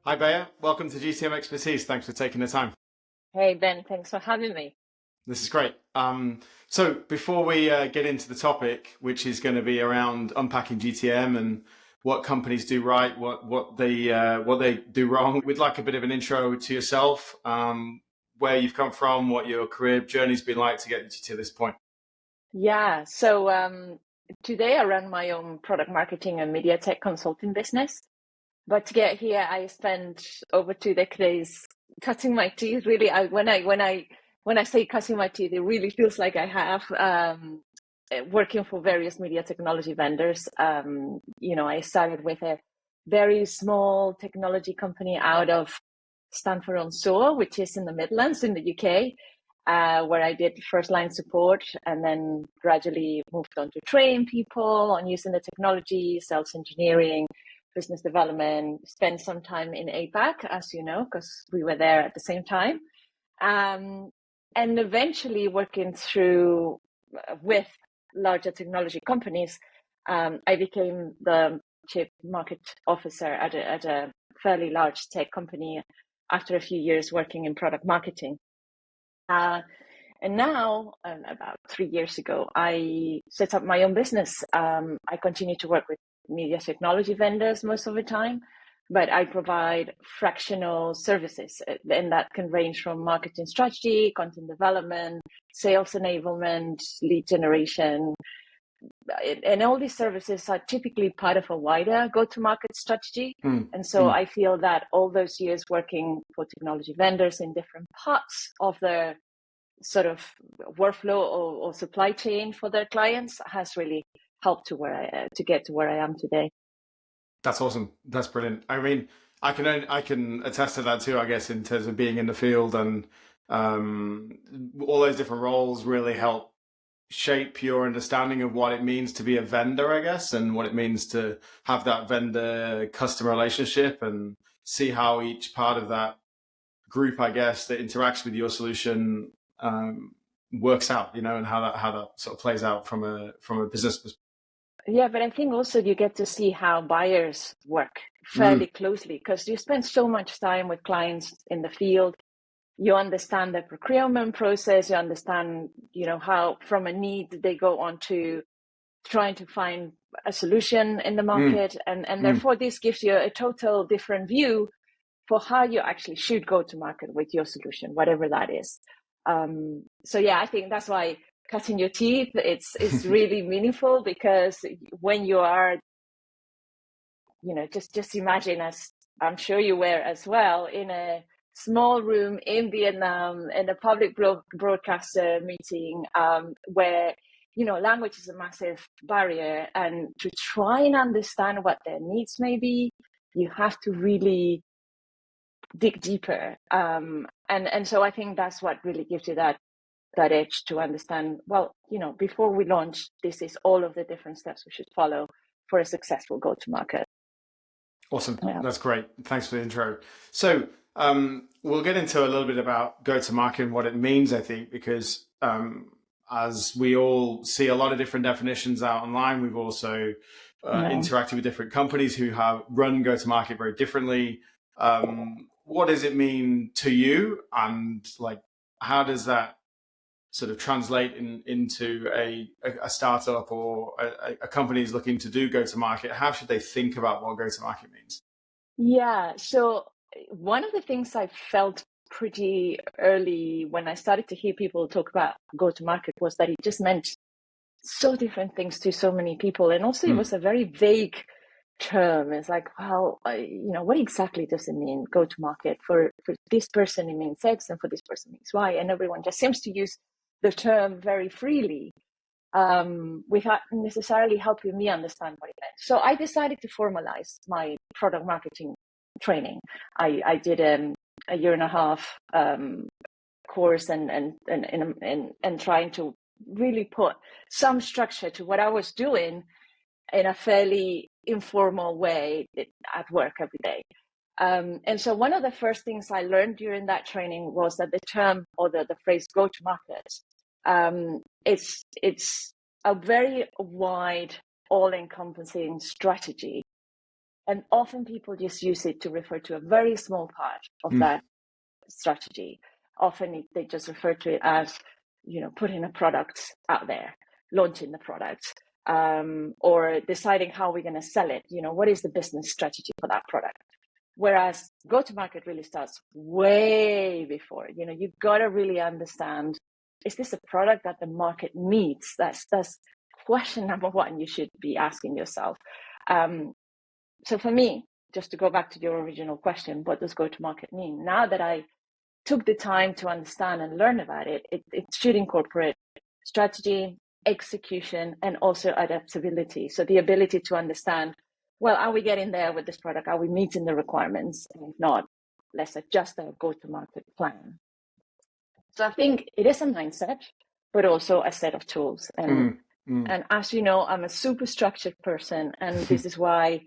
Hi, Bea. Welcome to GTM Expertise. Thanks for taking the time. Hey Ben, thanks for having me. This is great. So before we get into the topic, which is going to be around unpacking GTM and what companies do right, what they do wrong, we'd like a bit of an intro to yourself, where you've come from, what your career journey's been like to get you to this point. Yeah, so today I run my own product marketing and media tech consulting business. But to get here, I spent over 2 decades cutting my teeth. Really, when I say cutting my teeth, it really feels like I have working for various media technology vendors. I started with a very small technology company out of Stanford-on-Soar, which is in the Midlands in the UK, where I did first line support and then gradually moved on to train people on using the technology, sales engineering, business development, spent some time in APAC, as you know, because we were there at the same time. And eventually working through with larger technology companies, I became the chief market officer at a fairly large tech company after a few years working in product marketing. And now, about 3 years ago, I set up my own business. I continue to work with media technology vendors most of the time, but I provide fractional services, and that can range from marketing strategy, content development, sales enablement, lead generation. And all these services are typically part of a wider go-to-market strategy. And so I feel that all those years working for technology vendors in different parts of the sort of workflow or supply chain for their clients has really helped to get to where I am today. That's awesome. That's brilliant. I mean, I can attest to that too, I guess, in terms of being in the field and all those different roles really help shape your understanding of what it means to be a vendor, I guess, and what it means to have that vendor customer relationship and see how each part of that group, I guess, that interacts with your solution works out, and how that sort of plays out from a business perspective. Yeah, but I think also you get to see how buyers work fairly closely because you spend so much time with clients in the field. You understand the procurement process, you understand, how from a need they go on to trying to find a solution in the market. And therefore this gives you a total different view for how you actually should go to market with your solution, whatever that is. So yeah, I think that's why cutting your teeth, it's really meaningful because when you are, just imagine, as I'm sure you were as well, in a small room in Vietnam in a public broadcaster meeting, where language is a massive barrier, and to try and understand what their needs may be, you have to really dig deeper. And so I think that's what really gives you that edge to understand, well, before we launch, this is all of the different steps we should follow for a successful go-to-market. Awesome. Yeah. That's great. Thanks for the intro. So we'll get into a little bit about go-to-market and what it means, I think, because as we all see a lot of different definitions out online, we've also interacted with different companies who have run go-to-market very differently. What does it mean to you? And how does that sort of translate into a startup or a company is looking to do go-to-market? How should they think about what go-to-market means? Yeah. So one of the things I felt pretty early when I started to hear people talk about go-to-market was that it just meant so different things to so many people. And also it was a very vague term. It's like, well, what exactly does it mean, go-to-market? For this person, it means X, and for this person, it means Y. And everyone just seems to use the term very freely, without necessarily helping me understand what it meant. So I decided to formalize my product marketing training. I did a year and a half course and trying to really put some structure to what I was doing in a fairly informal way at work every day. And so one of the first things I learned during that training was that the term or the phrase go to market, it's a very wide, all-encompassing strategy. And often people just use it to refer to a very small part of that strategy. Often they just refer to it as, putting a product out there, launching the product, or deciding how we're going to sell it. What is the business strategy for that product? Whereas go-to-market really starts way before. You've got to really understand, is this a product that the market needs? That's question number one you should be asking yourself. So for me, just to go back to your original question, what does go-to-market mean? Now that I took the time to understand and learn about it, it should incorporate strategy, execution, and also adaptability. So the ability to understand, well, are we getting there with this product? Are we meeting the requirements? And if not, let's adjust our go-to-market plan. So I think it is a mindset, but also a set of tools. And as you know, I'm a super structured person, and this is why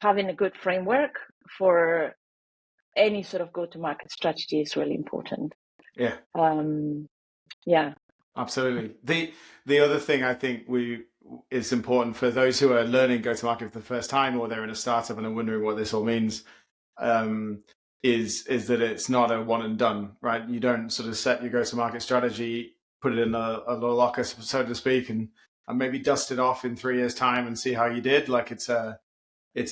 having a good framework for any sort of go-to-market strategy is really important. Yeah. Absolutely. The other thing I think is important for those who are learning go-to-market for the first time, or they're in a startup and are wondering what this all means, is that it's not a one and done, right? You don't sort of set your go-to-market strategy, put it in a locker, so to speak, and maybe dust it off in 3 years' time and see how you did. Like it's a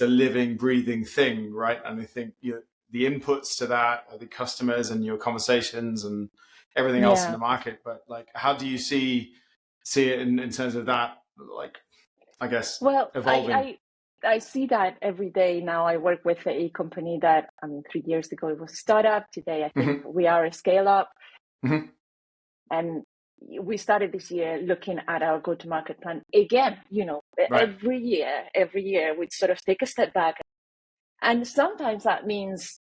living, breathing thing, right? And I think the inputs to that are the customers and your conversations and everything else in the market. But like, how do you see it in terms of that? Like, I guess, evolving. I see that every day now. I work with a company that, 3 years ago it was a startup. Today, I think we are a scale up. And we started this year looking at our go-to-market plan again. Right. every year we sort of take a step back, and sometimes that means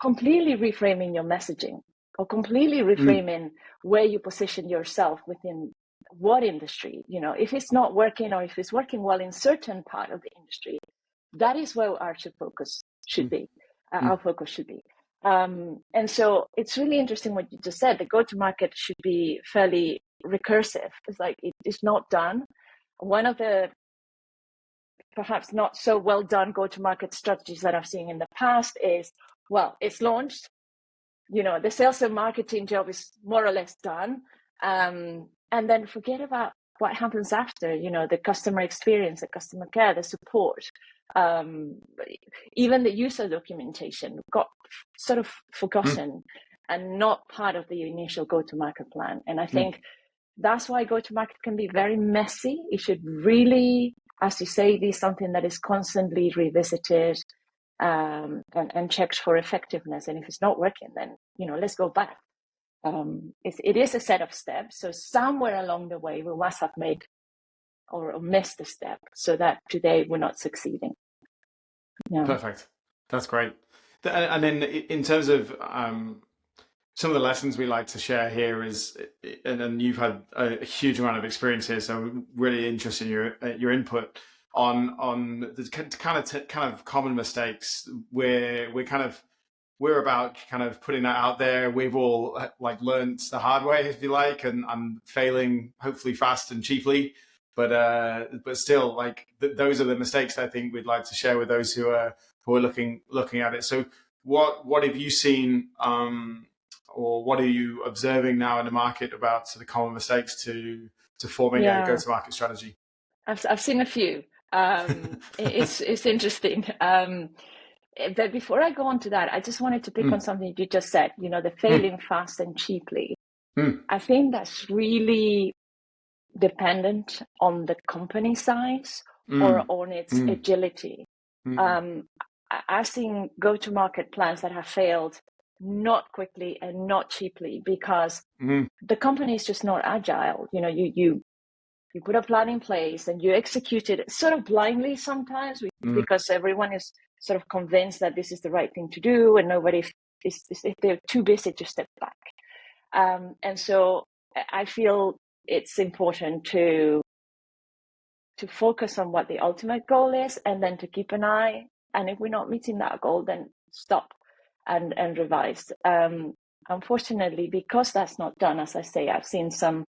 completely reframing your messaging, or completely reframing where you position yourself within what industry. If it's not working, or if it's working well in certain part of the industry, that is where our focus should be. Our focus should be. And so it's really interesting what you just said. The go-to-market should be fairly recursive. It's like it is not done. One of the perhaps not so well done go-to-market strategies that I've seen in the past is, well, it's launched, the sales and marketing job is more or less done, and then forget about what happens after, the customer experience, the customer care, the support, even the user documentation got sort of forgotten and not part of the initial go-to-market plan. And I think that's why go-to-market can be very messy. It should really, as you say, be something that is constantly revisited and checked for effectiveness. And if it's not working, then, let's go back. It is a set of steps. So somewhere along the way, we must have made or missed a step so that today we're not succeeding. Yeah. Perfect. That's great. And then in terms of some of the lessons we like to share here is, and you've had a huge amount of experience here, so I'm really interested in your input on the kind of common mistakes where we're about kind of putting that out there. We've all like learned the hard way, if you like, and failing hopefully fast and cheaply. But still, like those are the mistakes I think we'd like to share with those who are looking at it. So what have you seen, or what are you observing now in the market about sort of common mistakes to forming a go-to-market strategy? I've seen a few. It's interesting. But before I go on to that, I just wanted to pick on something you just said. The failing fast and cheaply. I think that's really dependent on the company size or on its agility. I've seen go-to-market plans that have failed not quickly and not cheaply because the company is just not agile. You put a plan in place and you execute it sort of blindly sometimes because everyone is sort of convinced that this is the right thing to do, and nobody is they're too busy to step back. And so I feel it's important to focus on what the ultimate goal is, and then to keep an eye. And if we're not meeting that goal, then stop and revise. Unfortunately, because that's not done, as I say, I've seen some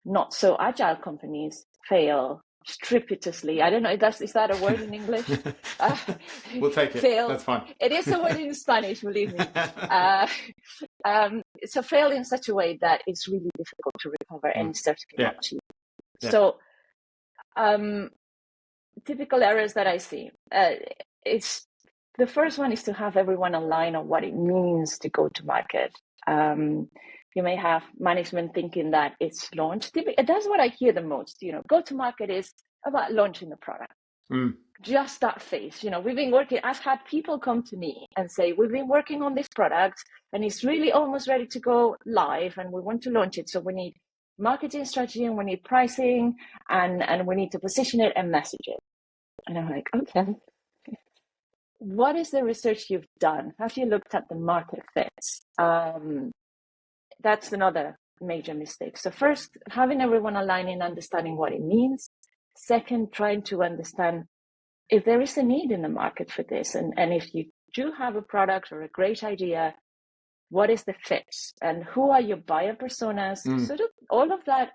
not so agile companies fail strepitously. I don't know, is that a word in English? We'll take it. Fail. That's fine. It is a word in Spanish, believe me. So fail in such a way that it's really difficult to recover and certainly not cheap. Yeah. So typical errors that I see, it's the first one is to have everyone align on what it means to go to market. You may have management thinking that it's launch. That's what I hear the most. Go to market is about launching the product. Just that phase. We've been working. I've had people come to me and say, we've been working on this product and it's really almost ready to go live and we want to launch it. So we need marketing strategy and we need pricing and we need to position it and message it. And I'm like, okay, what is the research you've done? Have you looked at the market fits? That's another major mistake. So first, having everyone aligning, understanding what it means. Second, trying to understand if there is a need in the market for this. And if you do have a product or a great idea, what is the fit? And who are your buyer personas? Sort of all of that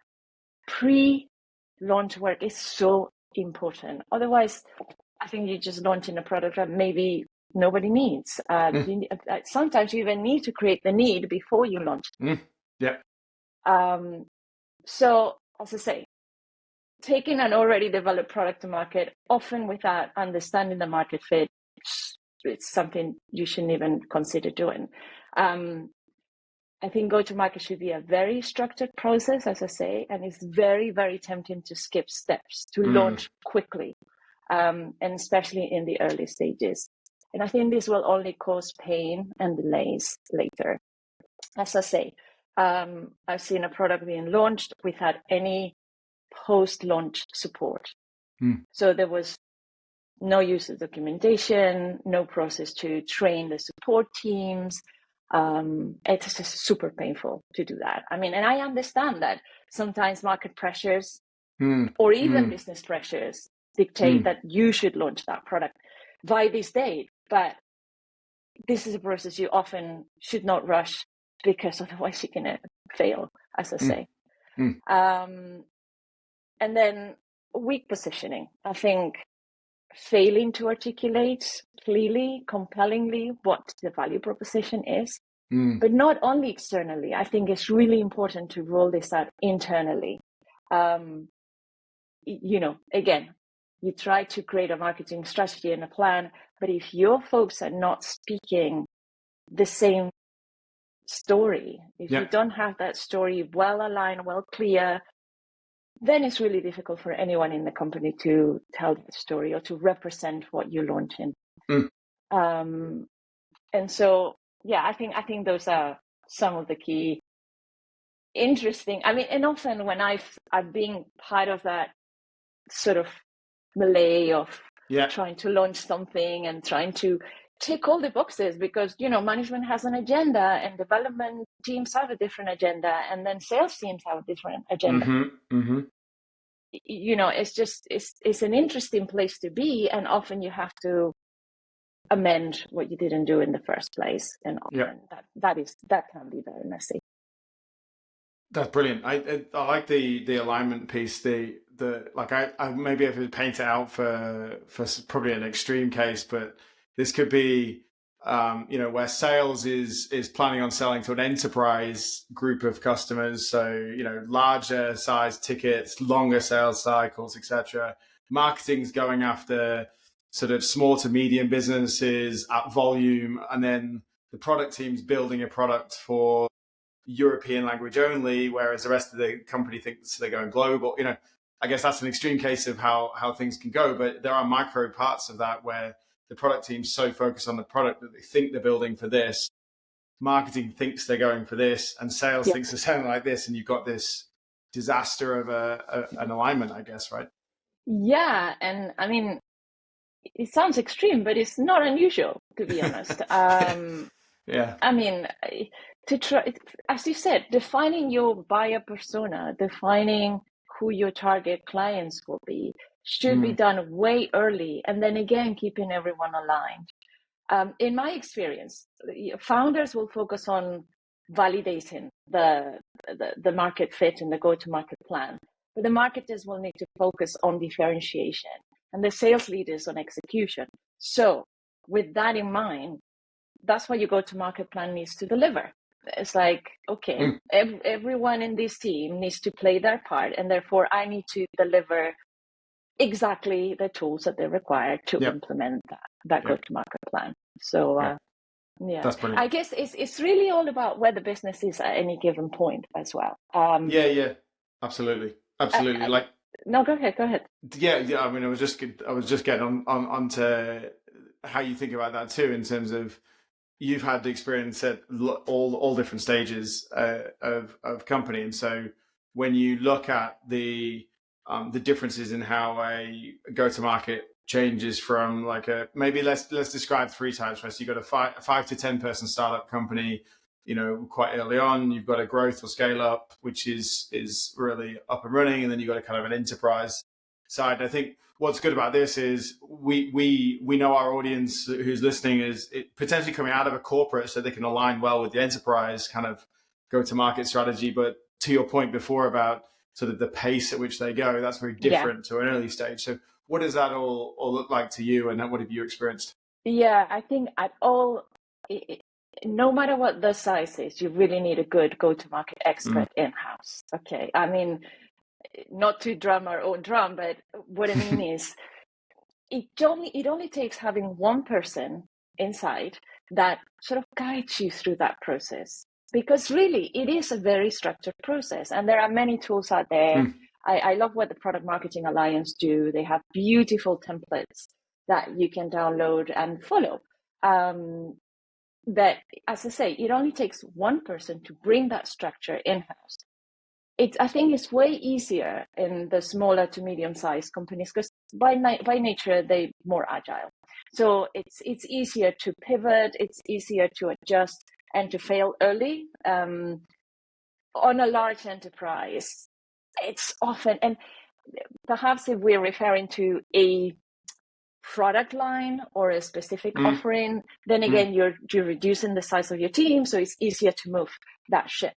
pre-launch work is so important. Otherwise, I think you're just launching a product that maybe nobody needs. Sometimes you even need to create the need before you launch. Yeah. So, as I say, taking an already developed product to market, often without understanding the market fit, it's something you shouldn't even consider doing. I think go-to-market should be a very structured process, as I say, and it's very, very tempting to skip steps, to launch quickly, and especially in the early stages. And I think this will only cause pain and delays later. As I say, I've seen a product being launched without any post-launch support. So there was no user documentation, no process to train the support teams. It's just super painful to do that. I mean, and I understand that sometimes market pressures or even business pressures dictate that you should launch that product by this date. But this is a process you often should not rush because otherwise you're going to fail, as I say. And then weak positioning. I think failing to articulate clearly, compellingly what the value proposition is, but not only externally. I think it's really important to roll this out internally. Again, you try to create a marketing strategy and a plan, but if your folks are not speaking the same story, if you don't have that story well aligned, well clear, then it's really difficult for anyone in the company to tell the story or to represent what you're launching. And so, I think those are some of the key interesting. I mean, and often when I've been part of that sort of melee of trying to launch something and trying to tick all the boxes because, management has an agenda and development teams have a different agenda and then sales teams have a different agenda. It's an interesting place to be, and often you have to amend what you didn't do in the first place, and often that can be very messy. That's brilliant. I like the alignment piece. I maybe if I paint it out for probably an extreme case, but this could be where sales is planning on selling to an enterprise group of customers. So, larger size tickets, longer sales cycles, etc. Marketing's going after sort of small to medium businesses at volume. And then the product team's building a product for European language only, whereas the rest of the company thinks they're going global. I guess that's an extreme case of how things can go, but there are micro parts of that where the product team's so focused on the product that they think they're building for this, marketing thinks they're going for this, and sales thinks they're selling like this, and you've got this disaster of an alignment, I guess, right? Yeah, and I mean, it sounds extreme, but it's not unusual, to be honest. I mean, to try, as you said, defining your buyer persona, defining who your target clients will be, should be done way early, and then again keeping everyone aligned. In my experience, founders will focus on validating the market fit and the go-to-market plan, but the marketers will need to focus on differentiation and the sales leaders on execution. So with that in mind, that's what your go-to-market plan needs to deliver. It's like, okay, everyone in this team needs to play their part, and therefore I need to deliver exactly the tools that they require to implement that go-to-market plan. So that's brilliant. I guess it's really all about where the business is at any given point as well. Absolutely. No, go ahead. Yeah. I mean, I was just getting onto how you think about that too, in terms of you've had the experience at all different stages of company, and so when you look at the differences in how a go-to-market changes from like maybe let's describe three types. Right, so you've got a 5 to 10 person startup company, quite early on. You've got a growth or scale up, which is really up and running, and then you've got a kind of an enterprise side. I think what's good about this is we know our audience who's listening is potentially coming out of a corporate, so they can align well with the enterprise kind of go-to-market strategy. But to your point before about sort of the pace at which they go, that's very different to an early stage. So what does that all look like to you, and what have you experienced? Yeah, I think no matter what the size is, you really need a good go-to-market expert in-house. Okay, I mean, not to drum our own drum, but what I mean is it only takes having one person inside that sort of guides you through that process, because really it is a very structured process, and there are many tools out there. I love what the Product Marketing Alliance do. They have beautiful templates that you can download and follow. But as I say, it only takes one person to bring that structure in-house. I think it's way easier in the smaller to medium-sized companies, because by nature they're more agile. So it's easier to pivot, it's easier to adjust and to fail early. On a large enterprise, it's often, and perhaps if we're referring to a product line or a specific offering, then again you're reducing the size of your team, so it's easier to move that ship.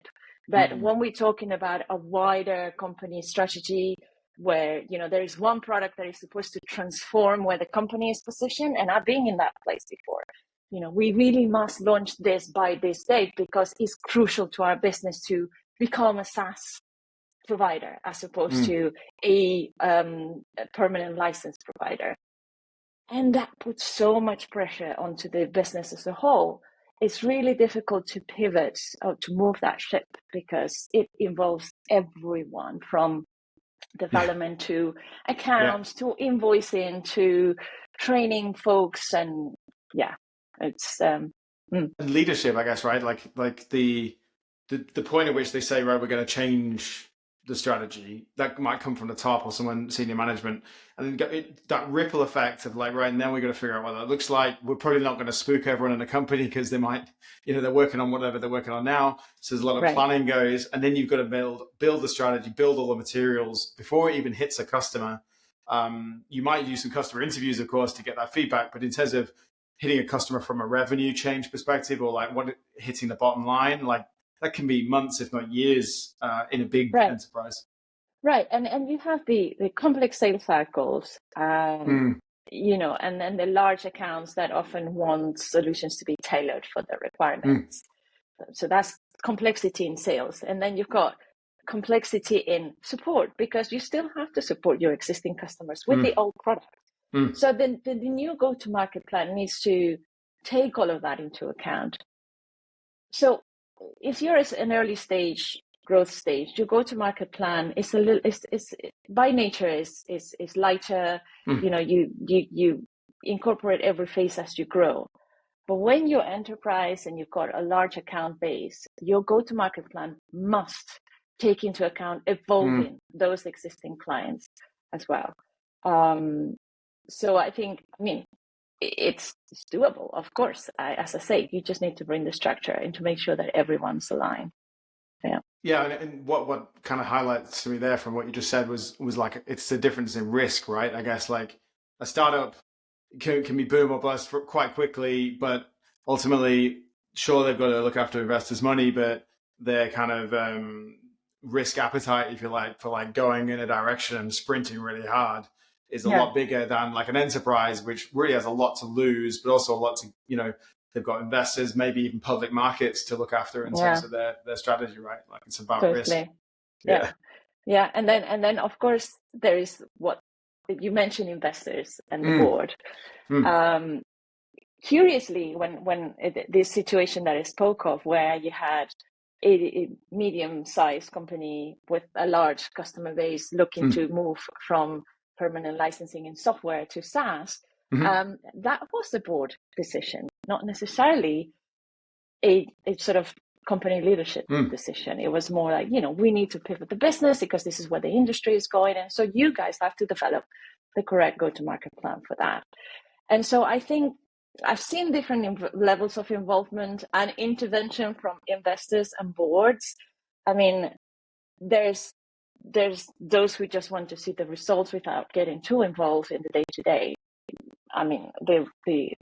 But when we're talking about a wider company strategy where there is one product that is supposed to transform where the company is positioned, and I've been in that place before, we really must launch this by this date because it's crucial to our business to become a SaaS provider as opposed to a permanent license provider. And that puts so much pressure onto the business as a whole. It's really difficult to pivot or to move that ship because it involves everyone from development to accounts to invoicing to training folks, and it's leadership, I guess, right? Like the point at which they say, right, we're going to change the strategy, that might come from the top or someone senior management, and that ripple effect of like, right, and then we're going to figure out what that looks like. We're probably not going to spook everyone in the company because they might, they're working on whatever they're working on now. So there's a lot of planning goes, and then you've got to build the strategy, build all the materials before it even hits a customer. You might use some customer interviews, of course, to get that feedback, but in terms of hitting a customer from a revenue change perspective, or like hitting the bottom line, like that can be months, if not years, in a big enterprise. Right, and you have the complex sales cycles, and then the large accounts that often want solutions to be tailored for their requirements. So that's complexity in sales, and then you've got complexity in support, because you still have to support your existing customers with the old product. So the new go-to-market plan needs to take all of that into account. So if you're at an early stage, growth stage, your go-to-market plan is by nature is lighter. You incorporate every phase as you grow. But when you're enterprise and you've got a large account base, your go-to-market plan must take into account evolving those existing clients as well. So I mean, it's doable, of course. As I say, you just need to bring the structure and to make sure that everyone's aligned. Yeah, and what kind of highlights to me there from what you just said was like it's the difference in risk, right? I guess like a startup can be boom or bust quite quickly, but ultimately, sure, they've got to look after investors' money, but they're kind of risk appetite, if you like, for like going in a direction and sprinting really hard is a Yeah, lot bigger than like an enterprise, which really has a lot to lose, but also a lot to, they've got investors, maybe even public markets to look after in terms yeah, of their strategy, right? Like it's about risk. totally. Yeah, Yeah. yeah, and then of course there is what you mentioned, investors and the Mm, board. mm, Um, Curiously, this situation that I spoke of, where you had a medium-sized company with a large customer base looking mm, to move from permanent licensing in software to SaaS, mm, that was a board decision, not necessarily a sort of company leadership mm. decision. It was more like, we need to pivot the business because this is where the industry is going, and so you guys have to develop the correct go-to-market plan for that. And so I think I've seen different levels of involvement and intervention from investors and boards. I mean, there's those who just want to see the results without getting too involved in the day to day. I mean, the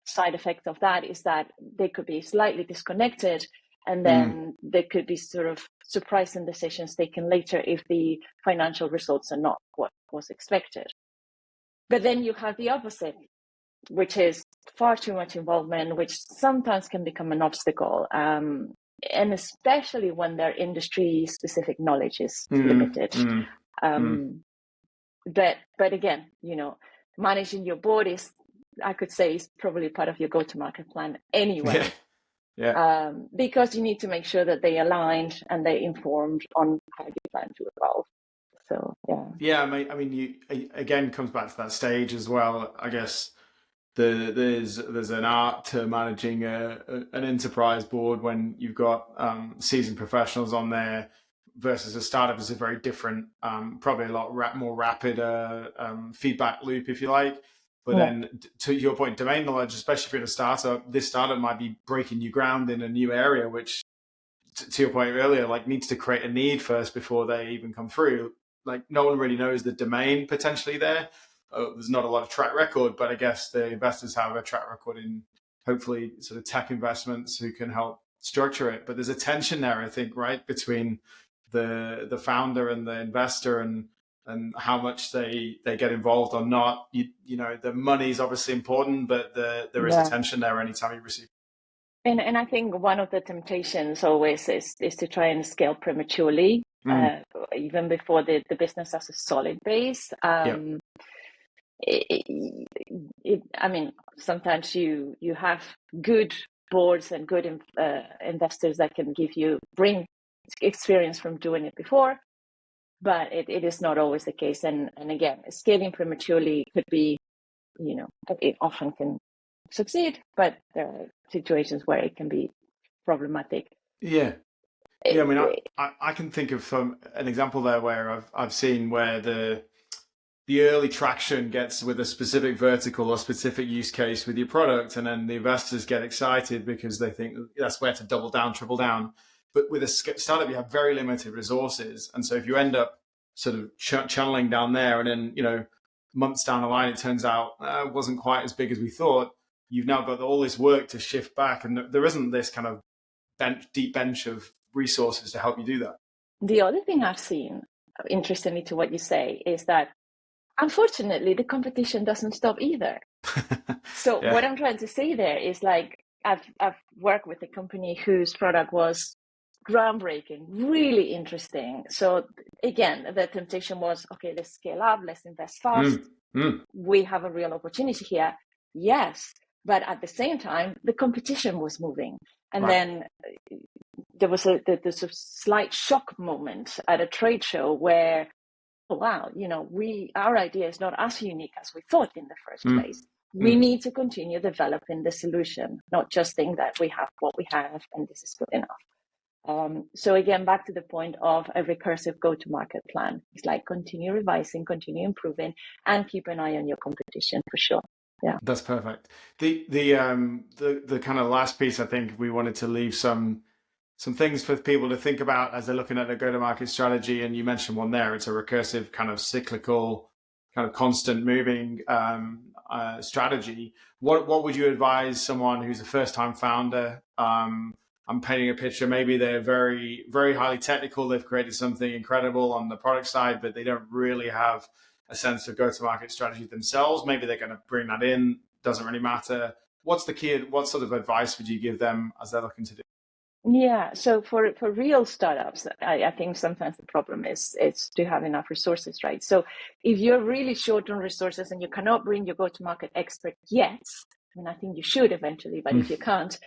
side effect of that is that they could be slightly disconnected, and Mm. then there could be sort of surprising decisions taken later if the financial results are not what was expected. But then you have the opposite, which is far too much involvement, which sometimes can become an obstacle. And especially when their industry specific knowledge is Mm, limited. mm, mm. Um, but again, managing your board is, I could say, is probably part of your go-to-market plan Yeah, anyway, yeah, because you need to make sure that they aligned and they're informed on how you plan to evolve. So yeah, yeah. I mean, again comes back to that stage as well. I guess there's an art to managing an enterprise board when you've got seasoned professionals on there versus a startup is a very different, probably a lot more rapid feedback loop, if you like. But yeah, then to your point, domain knowledge, especially if you're in a startup, this startup might be breaking new ground in a new area, which to your point earlier, like needs to create a need first before they even come through. Like no one really knows the domain potentially there. There's not a lot of track record, but I guess the investors have a track record in hopefully sort of tech investments who can help structure it. But there's a tension there, I think, right, between the founder and the investor and how much they get involved or not. The money is obviously important, but there is a yeah. tension there anytime you receive. And I think one of the temptations always is to try and scale prematurely, Mm, even before the business has a solid base. yeah. I mean, sometimes you have good boards and good investors that can bring experience from doing it before, but it is not always the case. And again, scaling prematurely could be, it often can succeed, but there are situations where it can be problematic. Yeah. Yeah, I mean, Eh, I can think of an example there where I've seen where the early traction gets with a specific vertical or specific use case with your product, and then the investors get excited because they think that's where to double down, triple down. But with a startup, you have very limited resources, and so if you end up sort of channeling down there, and then months down the line it turns out it wasn't quite as big as we thought. You've now got all this work to shift back, and there isn't this kind of deep bench of resources to help you do that. The other thing I've seen, interestingly to what you say, is that unfortunately the competition doesn't stop either. So Yeah. what I'm trying to say there is, like, I've worked with a company whose product was groundbreaking, really interesting. So again, the temptation was, okay, let's scale up, let's invest fast. Mm, mm, We have a real opportunity here. Yes, but at the same time, the competition was moving, and right. then there was there's a slight shock moment at a trade show where, oh, wow, our idea is not as unique as we thought in the first Mm, place. We mm. need to continue developing the solution, not just think that we have what we have and this is good enough. So again, back to the point of a recursive go-to-market plan. It's like continue revising, continue improving, and keep an eye on your competition for sure. Yeah. That's perfect. The kind of last piece, I think we wanted to leave some things for people to think about as they're looking at a go-to-market strategy. And you mentioned one there. It's a recursive, kind of cyclical, kind of constant moving strategy. What would you advise someone who's a first-time founder? I'm painting a picture. Maybe they're very, very highly technical. They've created something incredible on the product side, but they don't really have a sense of go-to-market strategy themselves. Maybe they're going to bring that in. Doesn't really matter. What's the key? What sort of advice would you give them as they're looking to do? Yeah, so for real startups, I think sometimes the problem is to have enough resources, right? So if you're really short on resources and you cannot bring your go-to-market expert yet, I mean, I think you should eventually, but if you can't,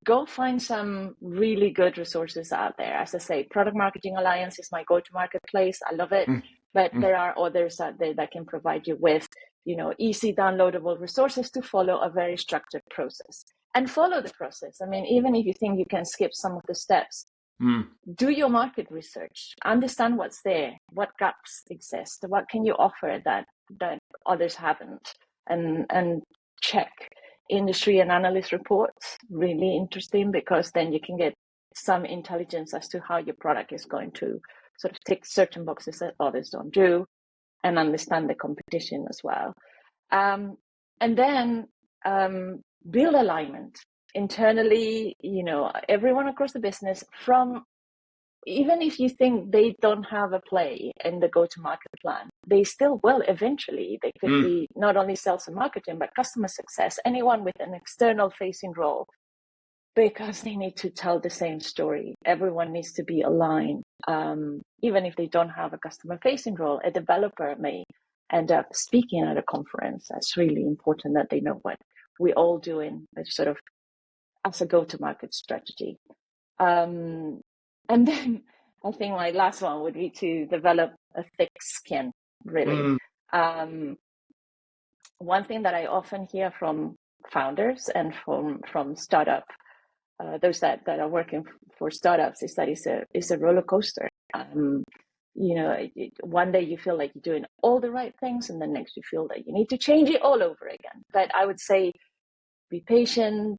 go find some really good resources out there. As I say, Product Marketing Alliance is my go-to-market place. I love it, but there are others out there that can provide you with, easy downloadable resources to follow a very structured process. And follow the process. I mean, even if you think you can skip some of the steps, do your market research, understand what's there, what gaps exist, what can you offer that others haven't, and check industry and analyst reports. Really interesting, because then you can get some intelligence as to how your product is going to sort of tick certain boxes that others don't do, and understand the competition as well. And then build alignment internally, everyone across the business, from even if you think they don't have a play in the go-to-market plan, they still will eventually. They could be not only sales and marketing, but customer success, anyone with an external facing role, because they need to tell the same story. Everyone needs to be aligned. Even if they don't have a customer facing role, a developer may end up speaking at a conference. That's really important that they know what we're all doing sort of as a go-to-market strategy. And then I think my last one would be to develop a thick skin, really. One thing that I often hear from founders and from startup, those that are working for startups, is that it's a roller coaster. One day you feel like you're doing all the right things, and the next you feel that you need to change it all over again. But I would say, be patient,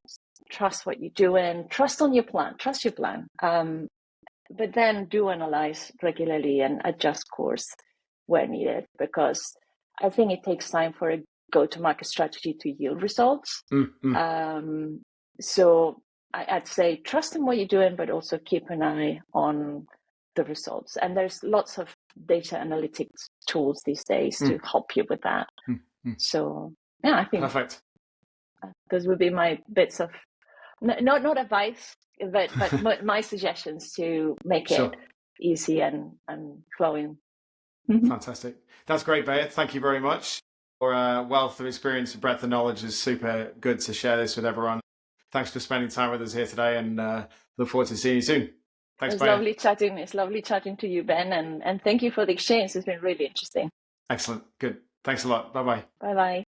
trust what you're doing, trust on your plan, trust your plan. But then do analyze regularly and adjust course where needed, because I think it takes time for a go-to-market strategy to yield results. So I'd say trust in what you're doing, but also keep an eye on the results. And there's lots of data analytics tools these days to help you with that. So yeah, I think Perfect. Those would be my bits of not advice, but my suggestions to make it easy and flowing. Fantastic. That's great, Bea. Thank you very much. Your wealth of experience and breadth of knowledge is super good to share this with everyone. Thanks for spending time with us here today, and look forward to seeing you soon. Thanks, It's Bea. lovely chatting. It's lovely chatting to you, Ben, and thank you for the exchange. It's been really interesting. Excellent. Good. Thanks a lot. Bye-bye. Bye-bye.